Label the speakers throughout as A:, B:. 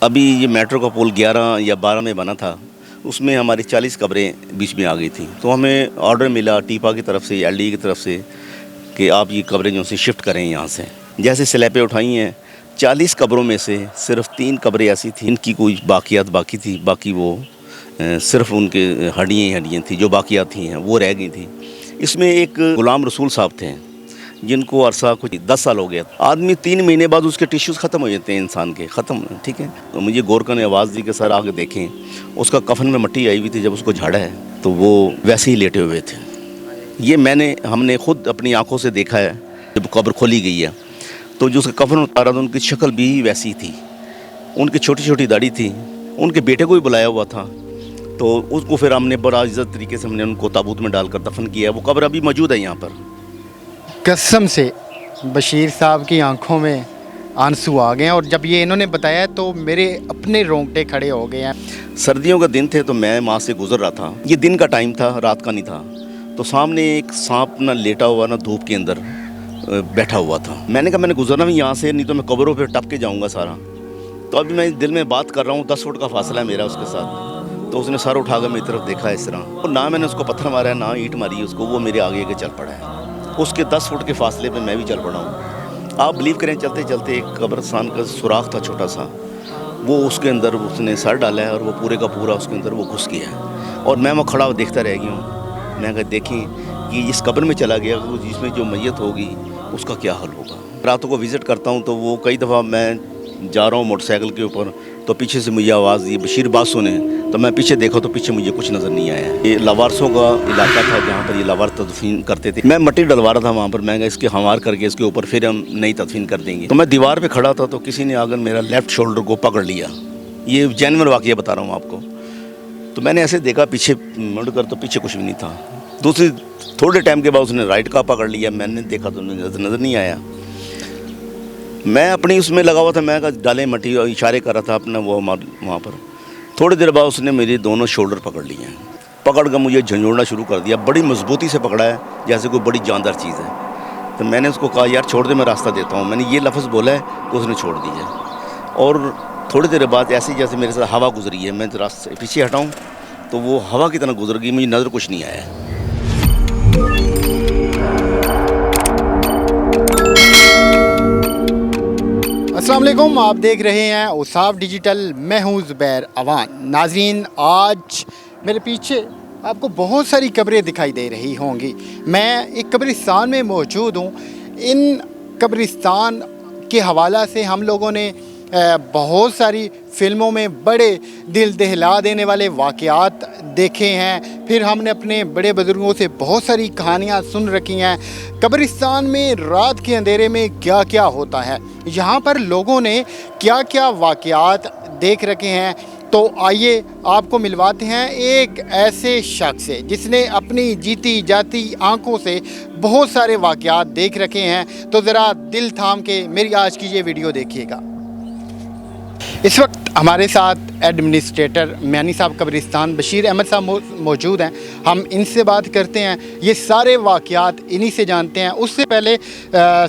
A: ابھی یہ میٹرو کا پول 11 یا 12 میں بنا تھا، اس میں ہماری 40 قبریں بیچ میں آ گئی تھیں، تو ہمیں آرڈر ملا ٹیپا کی طرف سے، ایل ڈی کی طرف سے کہ آپ یہ قبریں جو سے شفٹ کریں یہاں سے۔ جیسے سلیبیں اٹھائی ہیں، 40 قبروں میں سے صرف 3 قبریں ایسی تھیں ان کی کوئی باقیات باقی تھی، باقی وہ صرف ان کے ہڈیاں تھیں جو باقیات تھیں وہ رہ گئی تھیں۔ اس میں ایک غلام رسول صاحب تھے جن کو عرصہ کچھ 10 سال ہو گیا۔ آدمی 3 مہینے بعد اس کے ٹیشوز ختم ہو جاتے ہیں انسان کے، ختم، ٹھیک ہے۔ تو مجھے گورکھا نے آواز دی کہ سر آگے دیکھیں، اس کا کفن میں مٹی آئی ہوئی تھی، جب اس کو جھاڑا ہے تو وہ ویسے ہی لیٹے ہوئے تھے۔ یہ ہم نے خود اپنی آنکھوں سے دیکھا ہے، جب قبر کھولی گئی ہے تو جو اس کا کفن اتارا تھا ان کی شکل بھی ویسی تھی، ان کی چھوٹی چھوٹی داڑھی تھی۔ ان کے بیٹے کو بھی بلایا ہوا تھا، تو اس کو پھر ہم نے بڑا عزت طریقے سے ہم نے ان کو تابوت میں ڈال کر دفن کیا ہے۔ وہ قبر ابھی موجود ہے یہاں پر۔
B: قسم سے بشیر صاحب کی آنکھوں میں آنسو آ گئے ہیں، اور جب یہ انہوں نے بتایا تو میرے اپنے رونگٹے کھڑے ہو گئے ہیں۔
A: سردیوں کا دن تھے تو میں وہاں سے گزر رہا تھا، یہ دن کا ٹائم تھا، رات کا نہیں تھا، تو سامنے ایک سانپ نہ لیٹا ہوا نہ دھوپ کے اندر بیٹھا ہوا تھا۔ میں نے کہا میں نے گزرنا بھی یہاں سے، نہیں تو میں قبروں پہ ٹپ کے جاؤں گا سارا۔ تو ابھی میں دل میں بات کر رہا ہوں، 10 فٹ کا فاصلہ ہے میرا اس کے ساتھ، تو اس نے سر اٹھا کر میری طرف دیکھا اس طرح، اور نہ میں نے اس کو پتھر مارا ہے نہ اینٹ ماری ہے اس کو، وہ میرے آگے کے چل پڑا ہے۔ اس کے 10 فٹ کے فاصلے پہ میں بھی چل پڑا ہوں۔ آپ بلیو کریں، چلتے چلتے ایک قبرستان کا سوراخ تھا چھوٹا سا، وہ اس کے اندر اس نے سر ڈالا ہے اور وہ پورے کا پورا اس کے اندر وہ گھس گیا ہے، اور میں وہ کھڑا دیکھتا رہ گیا ہوں۔ میں کہا دیکھیں کہ اس قبر میں چلا گیا، جس میں جو میت ہوگی اس کا کیا حل ہوگا۔ راتوں کو وزٹ کرتا ہوں تو وہ کئی دفعہ میں جا رہا ہوں موٹر سائیکل کے اوپر، تو پیچھے سے مجھے آواز دی بشیر بات سنیں، تو میں پیچھے دیکھا تو پیچھے مجھے کچھ نظر نہیں آیا۔ یہ لاوارسوں کا علاقہ تھا جہاں پر یہ لاوار تدفین کرتے تھے۔ میں مٹی ڈلوا رہا تھا وہاں پر، میں اس کے ہموار کر کے اس کے اوپر پھر ہم نئی تدفین کر دیں گے۔ تو میں دیوار پہ کھڑا تھا تو کسی نے آگر میرا لیفٹ شولڈر کو پکڑ لیا۔ یہ جینوئن واقعہ بتا رہا ہوں آپ کو۔ تو میں نے ایسے دیکھا پیچھے مڑ کر، تو پیچھے کچھ بھی نہیں تھا۔ دوسری تھوڑے ٹائم کے بعد اس نے رائٹ کا پکڑ لیا، میں نے دیکھا تو نظر نہیں آیا۔ میں اپنی اس میں لگا ہوا تھا، میں کہا ڈالیں مٹی، اور اشارے کر رہا تھا اپنا وہ وہاں پر۔ تھوڑی دیر بعد اس نے میری دونوں شولڈر پکڑ لیے ہیں، پکڑ کر مجھے جھنجھوڑنا شروع کر دیا، بڑی مضبوطی سے پکڑا ہے جیسے کوئی بڑی جاندار چیز ہے۔ تو میں نے اس کو کہا یار چھوڑ دے، میں راستہ دیتا ہوں، میں نے یہ لفظ بولا ہے تو اس نے چھوڑ دیا۔ اور تھوڑی دیر بعد ایسے جیسے میرے ساتھ ہوا گزری ہے، میں راستے سے پیچھے ہٹاؤں تو وہ ہوا کی طرح گزر گئی، مجھے نظر کچھ نہیں آیا۔
B: السلام علیکم، آپ دیکھ رہے ہیں اوصاف ڈیجیٹل، میں ہوں زبیر اوان۔ ناظرین، آج میرے پیچھے آپ کو بہت ساری قبریں دکھائی دے رہی ہوں گی۔ میں ایک قبرستان میں موجود ہوں۔ ان قبرستان کے حوالہ سے ہم لوگوں نے بہت ساری فلموں میں بڑے دل دہلا دینے والے واقعات دیکھے ہیں، پھر ہم نے اپنے بڑے بزرگوں سے بہت ساری کہانیاں سن رکھی ہیں۔ قبرستان میں رات کے اندھیرے میں کیا کیا ہوتا ہے، یہاں پر لوگوں نے کیا کیا واقعات دیکھ رکھے ہیں، تو آئیے آپ کو ملواتے ہیں ایک ایسے شخص سے جس نے اپنی جیتی جاتی آنکھوں سے بہت سارے واقعات دیکھ رکھے ہیں۔ تو ذرا دل تھام کے میری آج کی یہ ویڈیو دیکھیے گا۔ اس وقت ہمارے ساتھ ایڈمنسٹریٹر میانی صاحب قبرستان بشیر احمد صاحب موجود ہیں، ہم ان سے بات کرتے ہیں، یہ سارے واقعات انہی سے جانتے ہیں۔ اس سے پہلے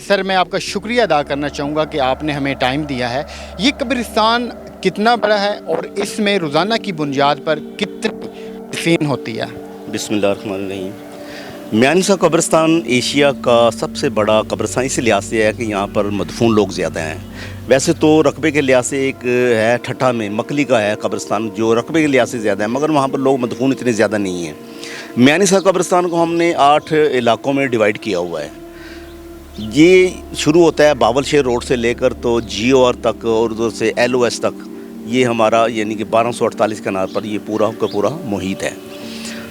B: سر میں آپ کا شکریہ ادا کرنا چاہوں گا کہ آپ نے ہمیں ٹائم دیا ہے۔ یہ قبرستان کتنا بڑا ہے اور اس میں روزانہ کی بنیاد پر کتنی دفین ہوتی ہے؟
A: بسم اللہ الرحمن الرحیم۔ میانی صاحب قبرستان ایشیا کا سب سے بڑا قبرستان اس لحاظ سے ہے کہ یہاں پر مدفون لوگ زیادہ ہیں۔ ویسے تو رقبے کے لحاظ سے ایک ہے ٹھٹھا میں مکلی کا ہے قبرستان، جو رقبے کے لحاظ سے زیادہ ہے، مگر وہاں پر لوگ مدفون اتنے زیادہ نہیں ہیں۔ میانی صاحب قبرستان کو ہم نے 8 علاقوں میں ڈیوائیڈ کیا ہوا ہے۔ یہ شروع ہوتا ہے باول شہر روڈ سے لے کر تو جی او آر تک، اور ادھر سے ایل او ایس تک، یہ ہمارا یعنی کہ 1248 کنال پر یہ پورا کا پورا محیط ہے۔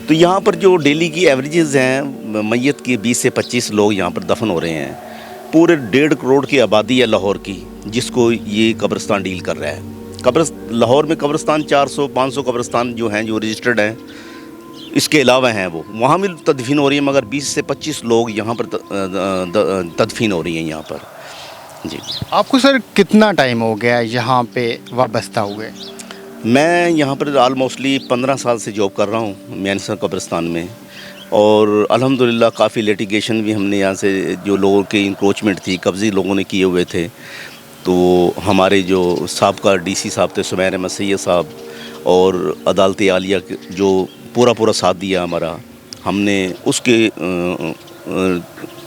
A: تو یہاں پر جو ڈیلی کی ایوریجز ہیں میت کی 20 سے 25 لوگ یہاں پر دفن ہو رہے ہیں۔ پورے 1.5 کروڑ کی آبادی ہے لاہور کی، جس کو یہ قبرستان ڈیل کر رہا ہے۔ لاہور میں قبرستان 400-500 قبرستان جو ہیں جو رجسٹرڈ ہیں، اس کے علاوہ ہیں وہ وہاں بھی تدفین ہو رہی ہیں، مگر 20 سے 25 لوگ یہاں پر تدفین ہو رہی ہیں یہاں پر۔ جی،
B: آپ کو سر کتنا ٹائم ہو گیا یہاں پہ وابستہ ہوئے؟
A: میں یہاں پر آلموسٹلی 15 سال سے جاب کر رہا ہوں میانی صاحب قبرستان میں، اور الحمدللہ کافی لیٹیگیشن بھی ہم نے یہاں سے جو لوگوں کی انکروچمنٹ تھی، قبضے لوگوں نے کیے ہوئے تھے، تو ہمارے جو سابقہ DC صاحب تھے سمیر احمد سید صاحب اور عدالت عالیہ جو پورا ساتھ دیا ہمارا، ہم نے اس کے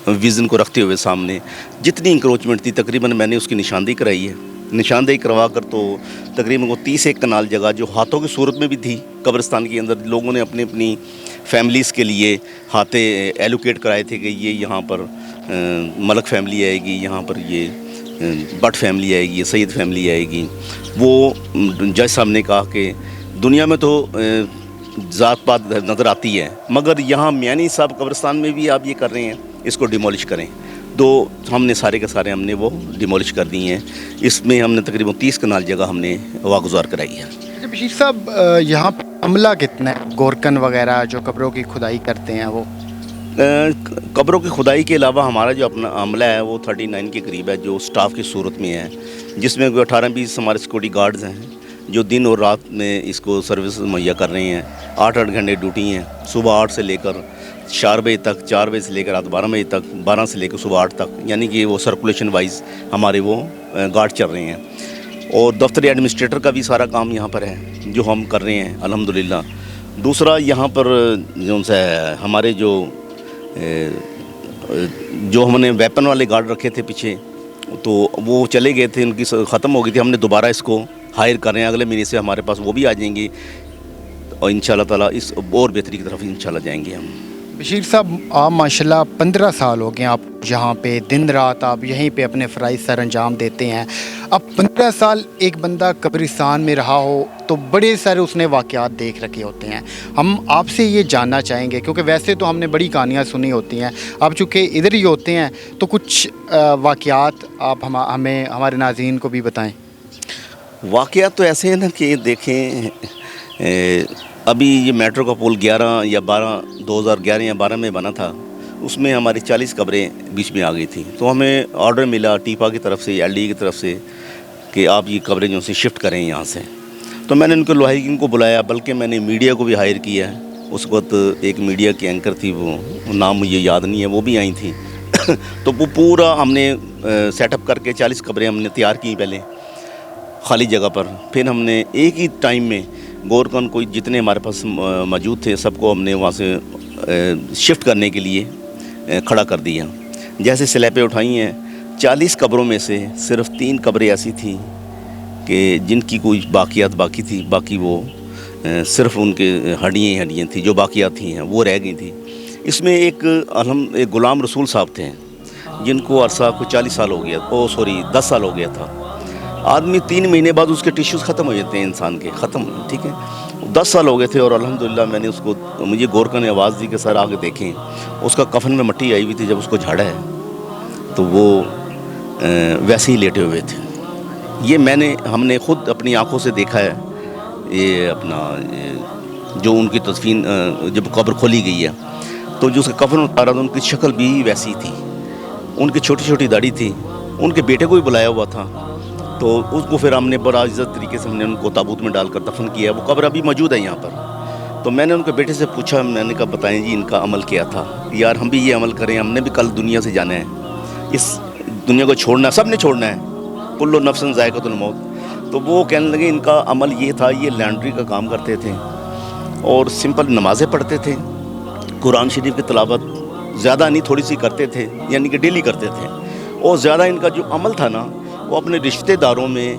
A: ویژن کو رکھتے ہوئے سامنے جتنی انکروچمنٹ تھی تقریباً میں نے اس کی نشاندہی کرائی ہے. نشاندہی کروا کر تو تقریباً وہ 31 کنال جگہ جو ہاتھوں کی صورت میں بھی تھی قبرستان کے اندر، لوگوں نے اپنی فیملیز کے لیے ہاتھے ایلوکیٹ کرائے تھے کہ یہ یہاں پر ملک فیملی آئے گی، یہاں پر یہ بٹ فیملی آئے گی، یہ سید فیملی آئے گی. وہ جج صاحب نے کہا کہ دنیا میں تو ذات پات نظر آتی ہے، مگر یہاں میانی صاحب قبرستان میں بھی آپ یہ کر رہے ہیں، اس کو ڈیمولش کریں. تو ہم نے سارے کے سارے ہم نے وہ ڈیمولش کر دی ہیں. اس میں ہم نے تقریباً 30 کنال جگہ ہم نے واگزار کرائی ہے.
B: بشیر صاحب یہاں پہ عملہ کتنا ہے؟ گورکن وغیرہ جو قبروں کی کھدائی کرتے ہیں وہ
A: قبروں کی کھدائی کے علاوہ ہمارا جو اپنا عملہ ہے وہ 39 کے قریب ہے، جو سٹاف کی صورت میں ہے، جس میں 18-20 ہمارے سیکورٹی گارڈز ہیں جو دن اور رات میں اس کو سروس مہیا کر رہے ہیں. 8 گھنٹے ڈیوٹی ہیں، صبح 8 سے لے کر 4 بجے تک، 4 بجے سے لے کر رات 12 بجے تک، 12 سے لے کر صبح 8 تک، یعنی کہ وہ سرکولیشن وائز ہمارے وہ گارڈ چل رہے ہیں. اور دفتری ایڈمنسٹریٹر کا بھی سارا کام یہاں پر ہے جو ہم کر رہے ہیں الحمدللہ. دوسرا یہاں پر جو سا ہمارے جو ہم نے ویپن والے گارڈ رکھے تھے پیچھے، تو وہ چلے گئے تھے، ان کی ختم ہو گئی تھی. ہم نے دوبارہ اس کو ہائر کر رہے ہیں، اگلے مہینے سے ہمارے پاس وہ بھی آ جائیں گے اور انشاءاللہ تعالیٰ اس اور بہتری کی طرف انشاءاللہ جائیں گے ہم.
B: بشیر صاحب آپ ماشاءاللہ 15 سال ہو گئے آپ یہاں پہ، دن رات آپ یہیں پہ اپنے فرائض سر انجام دیتے ہیں. اب 15 سال ایک بندہ قبرستان میں رہا ہو تو بڑے سارے اس نے واقعات دیکھ رکھے ہوتے ہیں. ہم آپ سے یہ جاننا چاہیں گے، کیونکہ ویسے تو ہم نے بڑی کہانیاں سنی ہوتی ہیں، آپ چونکہ ادھر ہی ہوتے ہیں تو کچھ واقعات آپ ہمیں ہمارے ناظرین کو بھی بتائیں.
A: واقعات تو ایسے ہیں نا کہ دیکھیں ابھی یہ میٹرو کا پول 2011 یا 12 میں بنا تھا، اس میں ہماری 40 قبریں بیچ میں آ گئی تھیں. تو ہمیں آرڈر ملا ٹیپا کی طرف سے، LD کی طرف سے کہ آپ یہ قبریں جو سے شفٹ کریں یہاں سے. تو میں نے ان کو لوہائیگین کو بلایا، بلکہ میں نے میڈیا کو بھی ہائر کیا ہے. اس وقت ایک میڈیا کی اینکر تھی، وہ نام مجھے یاد نہیں ہے، وہ بھی آئی تھیں. تو وہ پورا ہم نے سیٹ اپ کر کے 40 قبریں ہم نے تیار کی پہلے خالی جگہ پر. پھر ہم نے ایک ہی ٹائم میں گورکن کوئی جتنے ہمارے پاس موجود تھے سب کو ہم نے وہاں سے شفٹ کرنے کے لیے کھڑا کر دیا. جیسے سلیپیں اٹھائی ہیں، 40 قبروں میں سے صرف 3 قبریں ایسی تھیں کہ جن کی کوئی باقیات باقی تھی، باقی وہ صرف ان کے ہڈیاں تھیں جو باقیات تھیں وہ رہ گئی تھیں. اس میں ایک غلام رسول صاحب تھے جن کو عرصہ کوئی 40 سال ہو گیا، 10 سال ہو گیا تھا. آدمی 3 مہینے بعد اس کے ٹیشوز ختم ہو جاتے ہیں انسان کے، ختم، ٹھیک ہے. 10 سال ہو گئے تھے اور الحمدللہ میں نے اس کو، مجھے گورکن نے آواز دی کہ سر آگے دیکھیں. اس کا کفن میں مٹی آئی ہوئی تھی، جب اس کو جھاڑا ہے تو وہ ویسے ہی لیٹے ہوئے تھے. یہ ہم نے خود اپنی آنکھوں سے دیکھا ہے. یہ اپنا جو ان کی تدفین جب قبر کھولی گئی ہے تو جو اس کا کفن اتارا تو ان کی شکل بھی ویسی تھی، ان کی چھوٹی چھوٹی داڑھی تھی. ان کے بیٹے کو بھی بلایا ہوا تھا، تو اس کو پھر ہم نے بڑا عزت طریقے سے ہم نے ان کو تابوت میں ڈال کر دفن کیا. وہ قبر ابھی موجود ہے یہاں پر. تو میں نے ان کے بیٹے سے پوچھا، میں نے کہا بتائیں جی ان کا عمل کیا تھا. یار ہم بھی یہ عمل کریں، ہم نے بھی کل دنیا سے جانا ہے، اس دنیا کو چھوڑنا، سب نے چھوڑنا ہے، کل نفس ذائقۃ الموت. تو وہ کہنے لگے ان کا عمل یہ تھا، یہ لینڈری کا کام کرتے تھے اور سمپل نمازیں پڑھتے تھے، قرآن شریف کی تلاوت زیادہ نہیں تھوڑی سی کرتے تھے، یعنی کہ ڈیلی کرتے تھے. اور زیادہ ان کا جو عمل تھا نا، وہ اپنے رشتہ داروں میں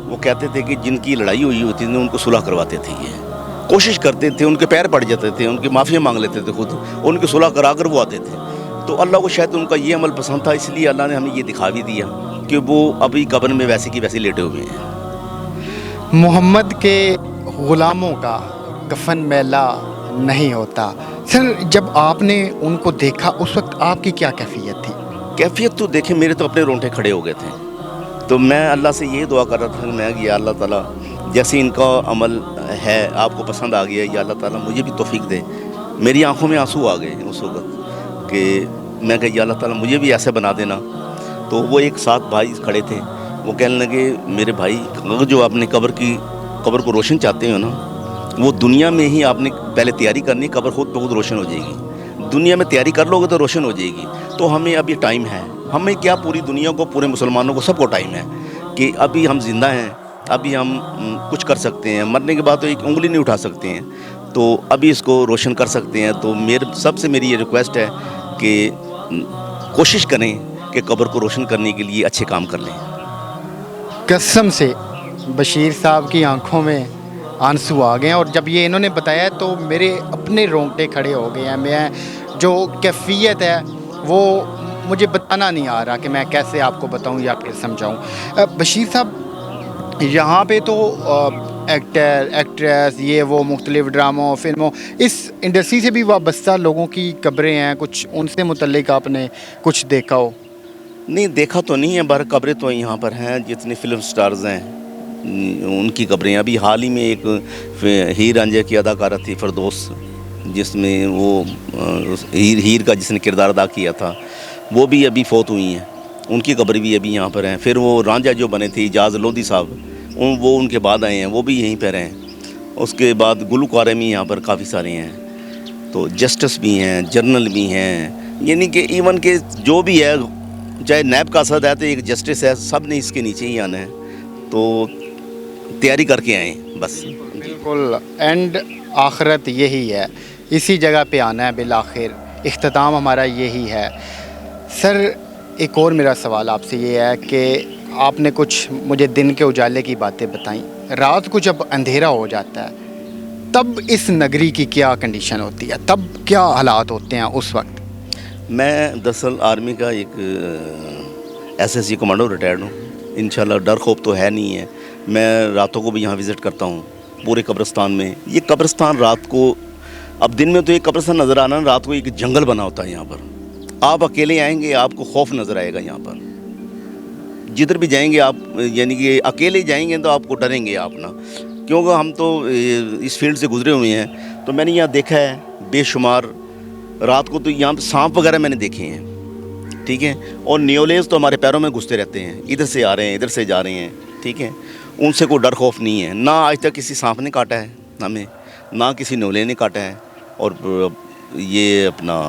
A: وہ کہتے تھے کہ جن کی لڑائی ہوئی ہوتی تھی ان کو صلح کرواتے تھے. یہ کوشش کرتے تھے، ان کے پیر پڑ جاتے تھے، ان کی معافیاں مانگ لیتے تھے خود، ان کی صلح کرا کر وہ آتے تھے. تو اللہ کو شاید ان کا یہ عمل پسند تھا، اس لیے اللہ نے ہمیں یہ دکھا بھی دیا کہ وہ ابھی قبر میں ویسے کی ویسے لیٹے ہوئے ہیں.
B: محمد کے غلاموں کا کفن میلا نہیں ہوتا. سر جب آپ نے ان کو دیکھا اس وقت آپ کی کیا کیفیت تھی؟
A: کیفیت تو دیکھیں، میرے تو اپنے رونٹے کھڑے ہو گئے تھے. تو میں اللہ سے یہ دعا کر رہا تھا کہ میں یا اللہ تعالیٰ جیسے ان کا عمل ہے آپ کو پسند آ گیا، یا اللہ تعالیٰ مجھے بھی توفیق دے. میری آنکھوں میں آنسو آ گئے اس وقت کہ میں کہ یا اللہ تعالیٰ مجھے بھی ایسے بنا دینا. تو وہ ایک ساتھ بھائی کھڑے تھے، وہ کہنے لگے میرے بھائی اگر جو آپ نے قبر کو روشن چاہتے ہو نا، وہ دنیا میں ہی آپ نے پہلے تیاری کرنی، قبر خود بخود روشن ہو جائے گی. دنیا میں تیاری کر لو گے تو روشن ہو جائے گی. تو ہمیں ابھی ٹائم ہے، ہمیں کیا پوری دنیا کو، پورے مسلمانوں کو، سب کو ٹائم ہے کہ ابھی ہم زندہ ہیں، ابھی ہم کچھ کر سکتے ہیں، مرنے کے بعد تو ایک انگلی نہیں اٹھا سکتے ہیں، تو ابھی اس کو روشن کر سکتے ہیں. تو سب سے میری یہ ریکویسٹ ہے کہ کوشش کریں کہ قبر کو روشن کرنے کے لیے اچھے کام کر لیں.
B: قسم سے بشیر صاحب کی آنکھوں میں آنسو آ گئے ہیں، اور جب یہ انہوں نے بتایا تو میرے اپنے رونگٹے کھڑے ہو گئے ہیں. میں جو کیفیت ہے وہ مجھے بتانا نہیں آ رہا کہ میں کیسے آپ کو بتاؤں یا پھر سمجھاؤں. بشیر صاحب، یہاں پہ تو ایکٹر ایکٹریس یہ وہ مختلف ڈراموں فلموں اس انڈسٹری سے بھی وابستہ لوگوں کی قبریں ہیں، کچھ ان سے متعلق آپ نے کچھ دیکھا ہو؟
A: نہیں دیکھا تو نہیں ہے، بہر قبریں تو یہاں پر ہیں، جتنے فلم سٹارز ہیں ان کی قبریں. ابھی حال ہی میں ایک ہیر رانجھا کی اداکارہ تھی فردوس، جس میں وہ ہیر کا جس نے کردار ادا کیا تھا، وہ بھی ابھی فوت ہوئی ہیں، ان کی قبر بھی ابھی یہاں پر ہیں. پھر وہ رانجھا جو بنے تھے اجاز لودھی صاحب، وہ ان کے بعد آئے ہیں، وہ بھی یہیں پر ہیں. اس کے بعد گلوکارے بھی یہاں پر کافی سارے ہیں، تو جسٹس بھی ہیں، جرنل بھی ہیں، یعنی کہ ایون کہ جو بھی ہے، چاہے نیب کا اسد ہے تو ایک جسٹس ہے، سب نے اس کے نیچے ہی آنا ہے. تو تیاری کر کے آئیں بس.
B: بالکل، اینڈ آخرت یہی ہے، اسی جگہ پہ آنا ہے بالآخر، اختتام ہمارا یہی ہے. سر ایک اور میرا سوال آپ سے یہ ہے کہ آپ نے کچھ مجھے دن کے اجالے کی باتیں بتائیں، رات کو جب اندھیرا ہو جاتا ہے تب اس نگری کی کیا کنڈیشن ہوتی ہے، تب کیا حالات ہوتے ہیں اس وقت؟
A: میں دراصل آرمی کا ایک SSC کمانڈو ریٹائرڈ ہوں. انشاءاللہ ڈر خوف تو ہے نہیں ہے. میں راتوں کو بھی یہاں وزٹ کرتا ہوں پورے قبرستان میں. یہ قبرستان رات کو، اب دن میں تو ایک قبرستان نظر آنا، رات کو ایک جنگل بنا ہوتا ہے یہاں پر. آپ اکیلے آئیں گے آپ کو خوف نظر آئے گا یہاں پر. جدھر بھی جائیں گے آپ، یعنی کہ اکیلے جائیں گے تو آپ کو ڈریں گے آپ نا، کیونکہ ہم تو اس فیلڈ سے گزرے ہوئے ہیں. تو میں نے یہاں دیکھا ہے بے شمار رات کو، تو یہاں پہ سانپ وغیرہ میں نے دیکھے ہیں، ٹھیک ہے. اور نیولیز تو ہمارے پیروں میں گھستے رہتے ہیں، ادھر سے آ رہے ہیں ادھر سے جا رہے ہیں، ٹھیک ہے. ان سے کوئی ڈر خوف نہیں ہے. نہ آج تک کسی سانپ نے کاٹا ہے ہمیں، نہ کسی نیولے نے کاٹا ہے. اور یہ اپنا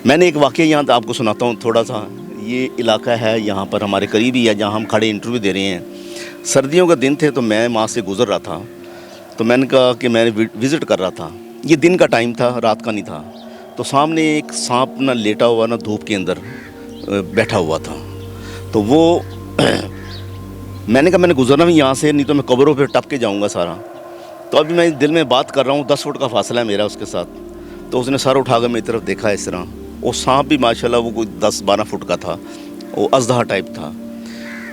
A: میں نے ایک واقعہ یہاں آپ کو سناتا ہوں تھوڑا سا. یہ علاقہ ہے یہاں پر ہمارے قریبی ہے جہاں ہم کھڑے انٹرویو دے رہے ہیں. سردیوں کا دن تھے تو میں وہاں سے گزر رہا تھا، تو میں نے کہا کہ میں وزٹ کر رہا تھا. یہ دن کا ٹائم تھا، رات کا نہیں تھا. تو سامنے ایک سانپ نہ لیٹا ہوا نہ دھوپ کے اندر بیٹھا ہوا تھا. تو وہ میں نے کہا میں نے گزرنا بھی یہاں سے، نہیں تو میں قبروں پہ ٹپ کے جاؤں گا سارا. تو ابھی میں دل میں بات کر رہا ہوں، 10 فٹ کا فاصلہ ہے میرا اس کے ساتھ. تو اس نے سر اٹھا کر میری طرف دیکھا اس طرح. وہ سانپ بھی ماشاءاللہ وہ کوئی 10-12 فٹ کا تھا، وہ اژدہا ٹائپ تھا.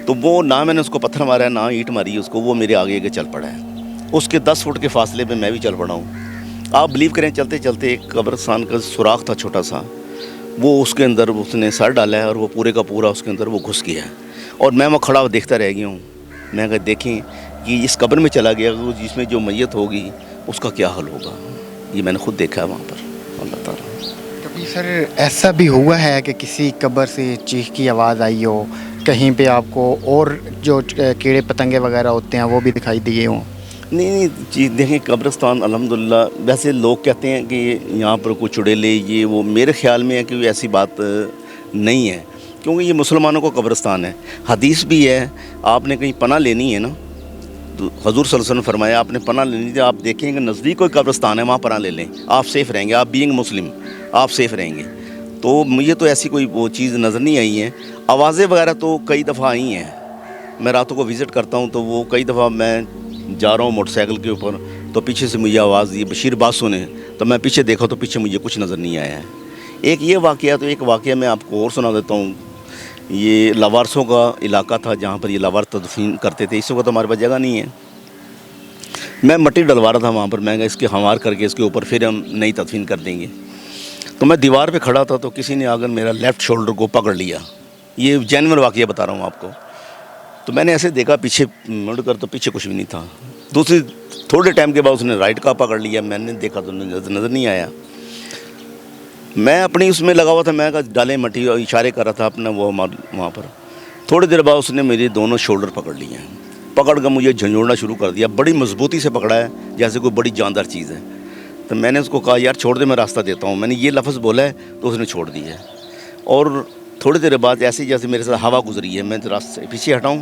A: تو وہ نہ میں نے اس کو پتھر مارا ہے نہ اینٹ ماری اس کو، وہ میرے آگے آگے چل پڑا ہے. اس کے 10 فٹ کے فاصلے پہ میں بھی چل پڑا ہوں. آپ بلیو کریں، چلتے چلتے ایک قبرستان کا سوراخ تھا چھوٹا سا، وہ اس کے اندر اس نے سر ڈالا ہے اور وہ پورے کا پورا اس کے اندر وہ گھس گیا ہے. اور میں وہاں کھڑا دیکھتا رہ گیا ہوں. میں کہا دیکھیں کہ اس قبر میں چلا گیا، جس میں جو میت ہوگی اس کا کیا حل ہوگا. یہ میں نے خود دیکھا ہے وہاں پر. اللہ تعالیٰ.
B: کبھی سر ایسا بھی ہوا ہے کہ کسی قبر سے چیخ کی آواز آئی ہو، کہیں پہ آپ کو اور جو کیڑے پتنگے وغیرہ ہوتے ہیں وہ بھی دکھائی دیے ہوں؟
A: نہیں جی، دیکھیں قبرستان الحمدللہ، ویسے لوگ کہتے ہیں کہ یہاں پر کوئی چڑیلے یہ وہ، میرے خیال میں ہے کہ ایسی بات نہیں ہے، کیونکہ یہ مسلمانوں کا قبرستان ہے. حدیث بھی ہے، آپ نے کہیں پناہ لینی ہے نا تو حضور صلی اللہ علیہ وسلم نے فرمایا آپ نے پناہ لینی تھی، آپ دیکھیں کہ نزدیک کوئی قبرستان ہے وہاں پناہ لے لیں، آپ سیف رہیں گے. آپ بینگ مسلم آپ سیف رہیں گے. تو مجھے تو ایسی کوئی وہ چیز نظر نہیں آئی ہے. آوازیں وغیرہ تو کئی دفعہ آئی ہیں. میں راتوں کو وزٹ کرتا ہوں تو وہ کئی دفعہ میں جا رہا ہوں موٹر سائیکل کے اوپر، تو پیچھے سے مجھے آواز دی بشیر بات سنیں، تو میں پیچھے دیکھا تو پیچھے مجھے کچھ نظر نہیں آیا ہے. ایک یہ واقعہ. تو ایک واقعہ میں آپ کو اور سنا دیتا ہوں. یہ لاوارسوں کا علاقہ تھا جہاں پر یہ لاوار تدفین کرتے تھے. اس وقت ہمارے پاس جگہ نہیں ہے. میں مٹی ڈلوا رہا تھا وہاں پر. میں اس کے ہموار کر کے اس کے اوپر پھر ہم نئی تدفین کر دیں گے. تو میں دیوار پہ کھڑا تھا تو کسی نے آ کر میرا لیفٹ شولڈر کو پکڑ لیا. یہ جینوئن واقعہ بتا رہا ہوں آپ کو. تو میں نے ایسے دیکھا پیچھے مڑ کر تو پیچھے کچھ بھی نہیں تھا. دوسری تھوڑے ٹائم کے بعد اس نے رائٹ کا پکڑ لیا. میں نے دیکھا تو نظر نہیں آیا. میں اپنی اس میں لگا ہوا تھا. میں کہا ڈالیں مٹی، اور اشارے کر رہا تھا اپنا وہ وہاں پر. تھوڑی دیر بعد اس نے میری دونوں شولڈر پکڑ لیے ہیں. پکڑ کر مجھے جھنجھوڑنا شروع کر دیا. بڑی مضبوطی سے پکڑا ہے جیسے کوئی بڑی جاندار چیز ہے. تو میں نے اس کو کہا یار چھوڑ دے، میں راستہ دیتا ہوں. میں نے یہ لفظ بولا ہے تو اس نے چھوڑ دی ہے. اور تھوڑی دیر بعد ایسے جیسے میرے ساتھ ہوا گزری ہے، میں راستے سے پیچھے ہٹاؤں